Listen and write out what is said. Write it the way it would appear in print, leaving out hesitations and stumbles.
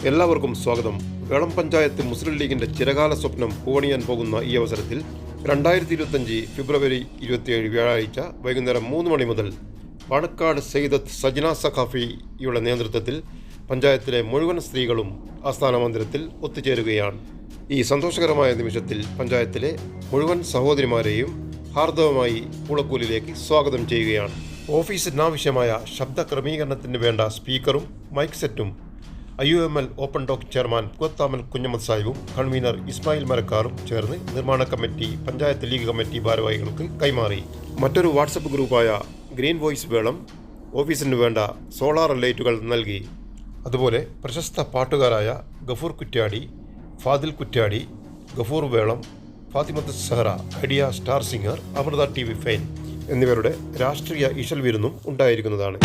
എല്ലാവർക്കും സ്വാഗതം. വേളം പഞ്ചായത്ത് മുസ്ലിം ലീഗിന്റെ ചിരകാല സ്വപ്നം പൂവണിയാൻ പോകുന്ന ഈ അവസരത്തിൽ 2025 ഫെബ്രുവരി 27 വ്യാഴാഴ്ച വൈകുന്നേരം 3 മണി മുതൽ പാണക്കാട് സയ്യിദത്ത് സജ്ന സഖാഫിയുടെ നേതൃത്വത്തിൽ പഞ്ചായത്തിലെ മുഴുവൻ സ്ത്രീകളും ആസ്ഥാന മന്ദിരത്തിൽ ഒത്തുചേരുകയാണ്. ഈ സന്തോഷകരമായ നിമിഷത്തിൽ പഞ്ചായത്തിലെ മുഴുവൻ സഹോദരിമാരെയും ഹാർദവമായി പൂളക്കൂലിലേക്ക് സ്വാഗതം ചെയ്യുകയാണ്. ഓഫീസിനാവശ്യമായ ശബ്ദ ക്രമീകരണത്തിന് വേണ്ട സ്പീക്കറും മൈക്ക് സെറ്റും IUML ഓപ്പൺ ടോക്ക് ചെയർമാൻ പുകത്താമൽ കുഞ്ഞമ്മദ് സാഹിബും കൺവീനർ ഇസ്മായിൽ മരക്കാറും ചേർന്ന് നിർമ്മാണ കമ്മിറ്റി പഞ്ചായത്ത് ലീഗ് കമ്മിറ്റി ഭാരവാഹികൾക്ക് കൈമാറി. മറ്റൊരു വാട്സപ്പ് ഗ്രൂപ്പായ ഗ്രീൻ വോയിസ് വേളം ഓഫീസിന് വേണ്ട സോളാർ ലൈറ്റുകൾ നൽകി. അതുപോലെ പ്രശസ്ത പാട്ടുകാരായ Gafoor Kuttiadi, Fadil Kuttiadi, Gafoor Velam, Fathimath Sahra, idea star singer, Amrita TV fame എന്നിവരുടെ രാഷ്ട്രീയ ഇശൽ വിരുന്നും ഉണ്ടായിരിക്കുന്നതാണ്.